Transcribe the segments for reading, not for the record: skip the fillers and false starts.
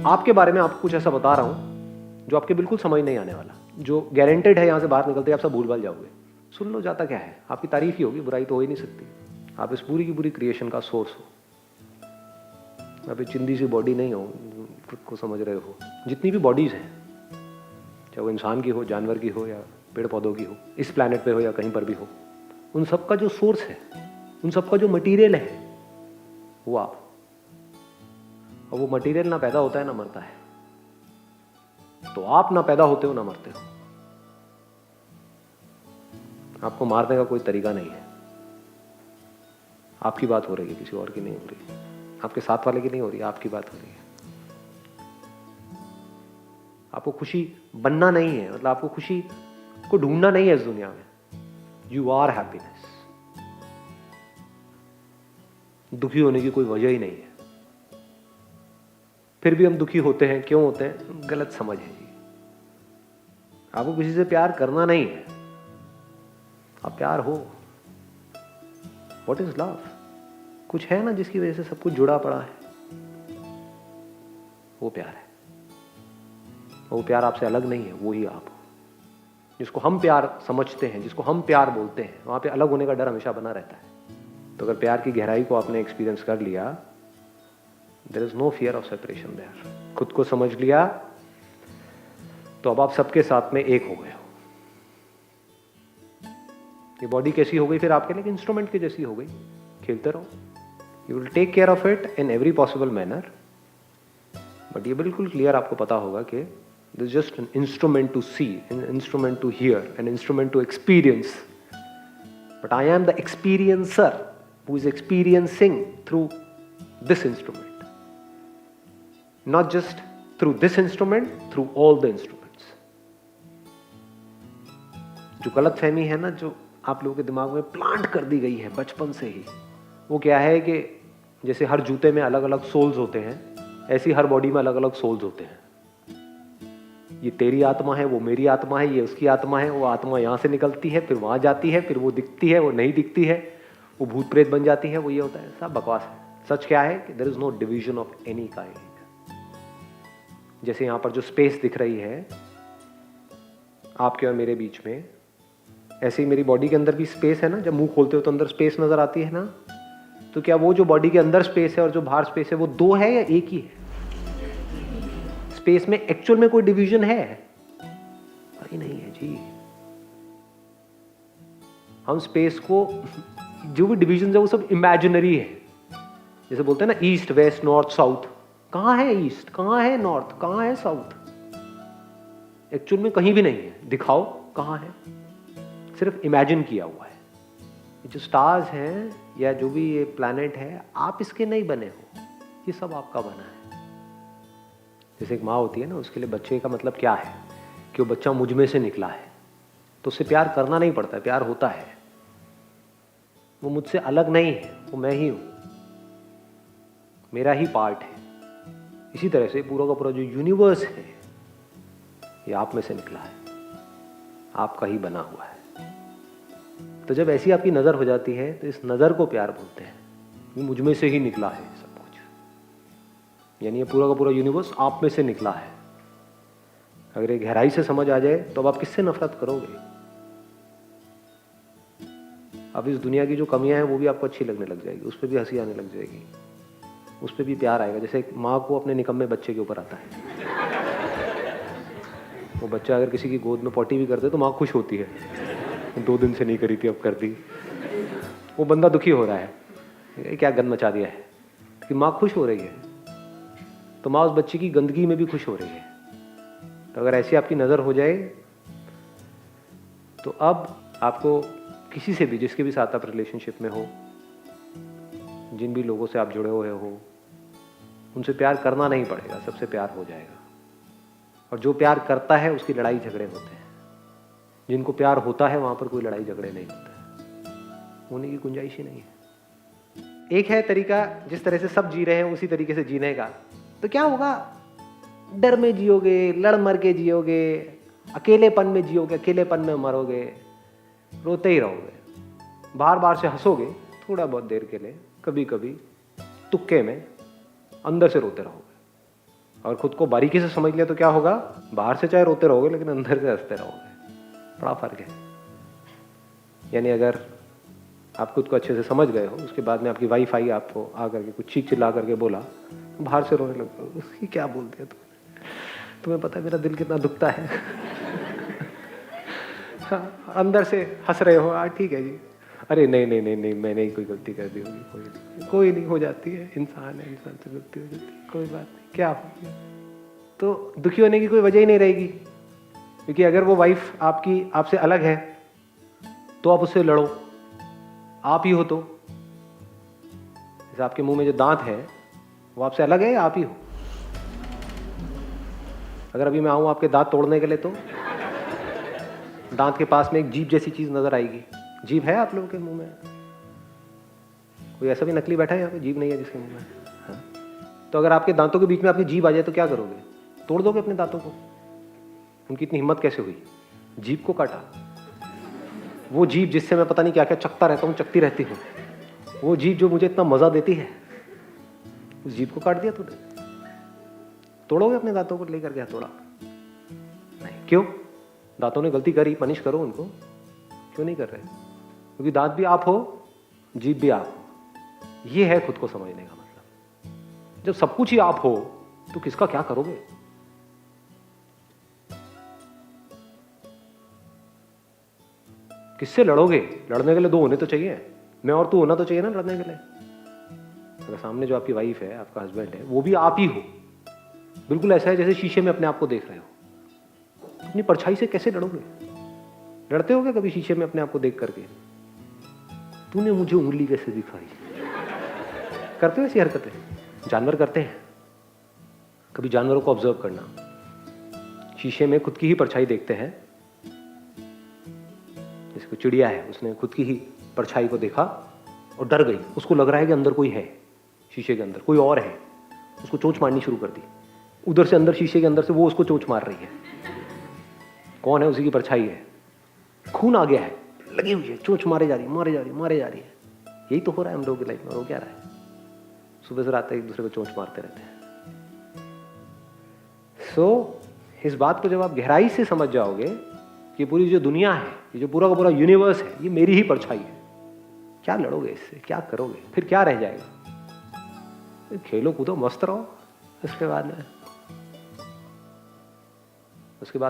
आपके बारे में आपको कुछ ऐसा बता रहा हूं जो आपके बिल्कुल समझ नहीं आने वाला, जो गारंटेड है यहां से बाहर निकलते आप सब भूल भाल जाओगे। सुन लो, जाता क्या है, आपकी तारीफ ही होगी, बुराई तो हो ही नहीं सकती। आप इस पूरी की पूरी क्रिएशन का सोर्स हो। आप एक चिंदी सी बॉडी नहीं हो, खुद को समझ रहे हो। जितनी भी बॉडीज हैं, चाहे वो इंसान की हो, जानवर की हो, या पेड़ पौधों की हो, इस प्लैनेट पे हो या कहीं पर भी हो, उन सब का जो सोर्स है, उन सब का जो मटीरियल है, वो आप। और वो मटीरियल ना पैदा होता है ना मरता है। तो आप ना पैदा होते हो ना मरते हो। आपको मारने का कोई तरीका नहीं है। आपकी बात हो रही है, किसी और की नहीं हो रही। आपके साथ वाले की नहीं हो रही, आपकी बात हो रही है। आपको खुशी बनना नहीं है, मतलब आपको खुशी को ढूंढना नहीं है इस दुनिया में। You are happiness. दुखी होने की कोई वजह ही नहीं है। फिर भी हम दुखी होते हैं, क्यों होते हैं? गलत समझ है जी। आपको किसी से प्यार करना नहीं है, आप प्यार हो। What is love? कुछ है ना जिसकी वजह से सब कुछ जुड़ा पड़ा है, वो प्यार है। वो प्यार आपसे अलग नहीं है, वो ही आप हो। जिसको हम प्यार समझते हैं, जिसको हम प्यार बोलते हैं, वहां पे अलग होने का डर हमेशा बना रहता है। तो अगर प्यार की गहराई को आपने एक्सपीरियंस कर लिया, there is no fear of separation there. खुद को समझ लिया, तो अब आप सबके साथ में एक हो गए हो। ये बॉडी कैसी हो गई फिर आपके लिए? इंस्ट्रूमेंट की जैसी हो गई। खेलते रहो। You will take care of it in every possible manner. But ये बिल्कुल क्लियर आपको पता होगा कि this just an instrument to see, an instrument to hear, an instrument to experience. But I am the experiencer who is experiencing through this instrument. Not just through this instrument, through all the instruments. जो गलत फहमी है ना, जो आप लोगों के दिमाग में प्लांट कर दी गई है बचपन से ही, वो क्या है कि जैसे हर जूते में अलग अलग सोल्स होते हैं, ऐसी हर बॉडी में अलग अलग सोल्स होते हैं। ये तेरी आत्मा है, वो मेरी आत्मा है, ये उसकी आत्मा है। वो आत्मा यहाँ से निकलती है, फिर वहाँ जाती है, फिर वो दिखती है, वो नहीं दिखती है, वो भूत प्रेत बन जाती है, वो ये होता है। सब बकवास है। सच क्या है कि there is no division of any kind. जैसे यहां पर जो स्पेस दिख रही है आपके और मेरे बीच में, ऐसे ही मेरी बॉडी के अंदर भी स्पेस है ना। जब मुंह खोलते हो तो अंदर स्पेस नजर आती है ना। तो क्या वो जो बॉडी के अंदर स्पेस है और जो बाहर स्पेस है, वो दो है या एक ही है? स्पेस में एक्चुअल में कोई डिवीजन है? अरे नहीं है जी। हम स्पेस को, जो भी डिवीजन है वो सब इमेजिनरी है। जैसे बोलते हैं ना, ईस्ट वेस्ट नॉर्थ साउथ। कहां है ईस्ट, कहां है नॉर्थ, कहां है साउथ? एक्चुअल में कहीं भी नहीं है। दिखाओ कहां है। सिर्फ इमेजिन किया हुआ है। जो स्टार्स हैं या जो भी ये प्लैनेट है, आप इसके नहीं बने हो, ये सब आपका बना है। जैसे एक माँ होती है ना, उसके लिए बच्चे का मतलब क्या है कि वो बच्चा मुझ में से निकला है, तो उससे प्यार करना नहीं पड़ता, प्यार होता है। वो मुझसे अलग नहीं है, वो मैं ही हूं, मेरा ही पार्ट है। इसी तरह से पूरा का पूरा जो यूनिवर्स है, ये आप में से निकला है, आपका ही बना हुआ है। तो जब ऐसी आपकी नजर हो जाती है, तो इस नजर को प्यार बोलते हैं। ये मुझ में से ही निकला है सब कुछ, यानी ये पूरा का पूरा यूनिवर्स आप में से निकला है। अगर ये गहराई से समझ आ जाए, तो अब आप किससे नफरत करोगे? अब इस दुनिया की जो कमियां हैं वो भी आपको अच्छी लगने लग जाएगी, उस पर भी हंसी आने लग जाएगी, उस पर भी प्यार आएगा। जैसे एक माँ को अपने निकम्मे बच्चे के ऊपर आता है। वो बच्चा अगर किसी की गोद में पॉटी भी कर दे तो माँ खुश होती है, 2 दिन से नहीं करी थी, अब कर दी। वो बंदा दुखी हो रहा है, क्या गंद मचा दिया है, कि माँ खुश हो रही है, तो माँ उस बच्चे की गंदगी में भी खुश हो रही है। तो अगर ऐसी आपकी नज़र हो जाए, तो अब आपको किसी से भी, जिसके भी साथ आप रिलेशनशिप में हो, जिन भी लोगों से आप जुड़े हुए हो, उनसे प्यार करना नहीं पड़ेगा, सबसे प्यार हो जाएगा। और जो प्यार करता है उसकी लड़ाई झगड़े होते हैं। जिनको प्यार होता है वहां पर कोई लड़ाई झगड़े नहीं होते, होने की गुंजाइश ही नहीं है। एक है तरीका जिस तरह से सब जी रहे हैं उसी तरीके से जीने का। तो क्या होगा? डर में जियोगे, लड़ मर के जियोगे, अकेलेपन में जियोगे, अकेलेपन में मरोगे, रोते ही रहोगे, बार बार से हंसोगे थोड़ा बहुत देर के लिए, कभी कभी तुक्के में, अंदर से रोते रहोगे। और खुद को बारीकी से समझ लिया तो क्या होगा, बाहर से चाहे रोते रहोगे लेकिन अंदर से हंसते रहोगे। बड़ा फर्क है। यानी अगर आप खुद को अच्छे से समझ गए हो, उसके बाद में आपकी वाइफ आई आपको आकर के कुछ चीख चिल्ला करके बोला, बाहर से रोने लगते हो, उसकी क्या बोलते हैं तुम्हें पता है मेरा दिल कितना दुखता है। हाँ, अंदर से हंस रहे हो, ठीक है जी, अरे नहीं नहीं नहीं नहीं मैंने ही कोई गलती कर दी होगी, कोई नहीं, हो जाती है, इंसान है, इंसान से गलती हो जाती है, कोई बात नहीं, क्या हो गया। तो दुखी होने की कोई वजह ही नहीं रहेगी, क्योंकि अगर वो वाइफ आपकी आपसे अलग है तो आप उससे लड़ो, आप ही हो तो। जैसे आपके मुंह में जो दांत है वो आपसे अलग है या आप ही हो? अगर अभी मैं आऊं आपके दांत तोड़ने के लिए तो दांत के पास में एक जीभ जैसी चीज नजर आएगी। जीभ है आप लोगों के मुंह में? कोई ऐसा भी नकली बैठा है यहाँ पे जीभ नहीं है जिसके मुंह में? हाँ। तो अगर आपके दांतों के बीच में आपकी जीभ आ जाए तो क्या करोगे? तोड़ दोगे अपने दांतों को? उनकी इतनी हिम्मत कैसे हुई? जीभ को काटा। वो जीभ जिससे मैं पता नहीं क्या क्या चखता रहता हूँ, चखती रहती हूँ, वो जीभ जो मुझे इतना मजा देती है, उस जीभ को काट दिया तूने। तोड़ोगे अपने दांतों को लेकर के? तोड़ा नहीं। क्यों? दांतों ने गलती करी, पनिश करो उनको। क्यों नहीं कर रहे? क्योंकि दांत भी आप हो, जीभ भी आप हो। ये है खुद को समझने का मतलब। जब सब कुछ ही आप हो तो किसका क्या करोगे? किससे लड़ोगे? लड़ने के लिए दो होने तो चाहिए, मैं और तू होना तो चाहिए ना लड़ने के लिए। अगर सामने जो आपकी वाइफ है, आपका हस्बैंड है, वो भी आप ही हो, बिल्कुल ऐसा है जैसे शीशे में अपने आप को देख रहे हो, तो अपनी परछाई से कैसे लड़ोगे? लड़ते हो क्या कभी शीशे में अपने आप को देख करके? तूने मुझे उंगली कैसे दिखाई? करते हो ऐसी हरकतें? जानवर करते हैं। कभी जानवरों को ऑब्जर्व करना, शीशे में खुद की ही परछाई देखते हैं। जैसे कोई चिड़िया है, उसने खुद की ही परछाई को देखा और डर गई, उसको लग रहा है कि अंदर कोई है, शीशे के अंदर कोई और है, उसको चोंच मारनी शुरू कर दी। उधर से अंदर, शीशे के अंदर से वो उसको चोंच मार रही है। कौन है? उसी की परछाई है। खून आ गया है, लगी हुई है, चोंच मारे जा रही है, मारे जा रही है, मारे जा रही है। यही तो हो रहा है हम लोगों की लाइफ में। हो क्या रहा है? सुबह से रात तक एक दूसरे को चोंच मारते रहते हैं। इस बात को जब आप गहराई से समझ जाओगे कि पूरी जो दुनिया है, ये जो पूरा का पूरा यूनिवर्स है, ये मेरी ही परछाई है, क्या लड़ोगे इससे? क्या करोगे? फिर क्या रह जाएगा? खेलो कूदो, मस्त रहो। उसके बाद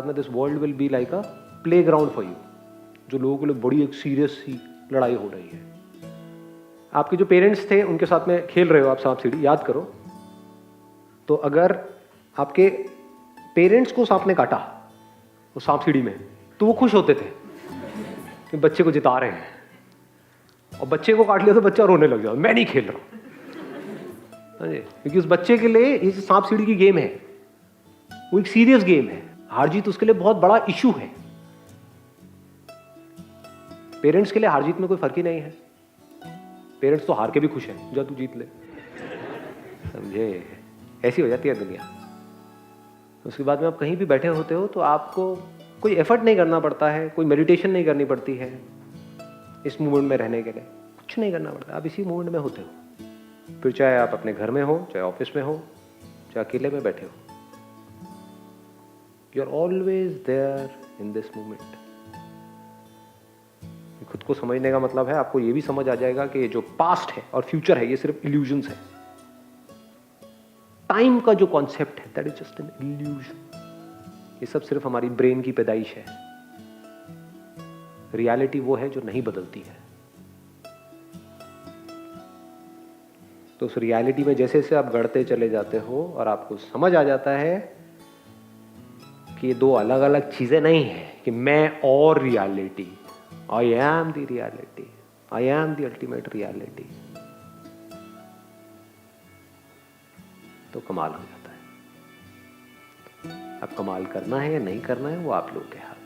में this world will be like a play ground for you. जो लोगों के लिए बड़ी एक सीरियस सी लड़ाई हो रही है। आपके जो पेरेंट्स थे उनके साथ में खेल रहे हो आप सांप सीढ़ी, याद करो। तो अगर आपके पेरेंट्स को सांप ने काटा वो सांप सीढ़ी में, तो वो खुश होते थे कि बच्चे को जिता रहे हैं, और बच्चे को काट लिया तो बच्चा रोने लग जाता, मैं नहीं खेल रहा। क्योंकि उस बच्चे के लिए ये सांप सीढ़ी की गेम है, वो एक सीरियस गेम है। हार जीत उसके लिए बहुत बड़ा इशू है। पेरेंट्स के लिए हार जीत में कोई फर्क ही नहीं है। पेरेंट्स तो हार के भी खुश हैं, जा तू जीत ले, समझे? ऐसी हो जाती है दुनिया। उसके बाद में आप कहीं भी बैठे होते हो तो आपको कोई एफर्ट नहीं करना पड़ता है, कोई मेडिटेशन नहीं करनी पड़ती है इस मूवमेंट में रहने के लिए। कुछ नहीं करना पड़ता, आप इसी मूवमेंट में होते हो। फिर चाहे आप अपने घर में हो, चाहे ऑफिस में हो, चाहे अकेले में बैठे हो, you are always there in this movement. खुद को समझने का मतलब है आपको ये भी समझ आ जाएगा कि जो पास्ट है और फ्यूचर है ये सिर्फ इल्यूजन्स है। टाइम का जो कॉन्सेप्ट है that is just an illusion. ये सब सिर्फ हमारी ब्रेन की पैदाइश है। रियलिटी वो है जो नहीं बदलती है। तो उस रियलिटी में जैसे जैसे आप गढ़ते चले जाते हो और आपको समझ आ जाता है कि ये दो अलग अलग चीजें नहीं है, कि मैं और reality, I am the reality, I am the ultimate reality, तो कमाल हो जाता है। अब कमाल करना है या नहीं करना है वो आप लोग के हाथ।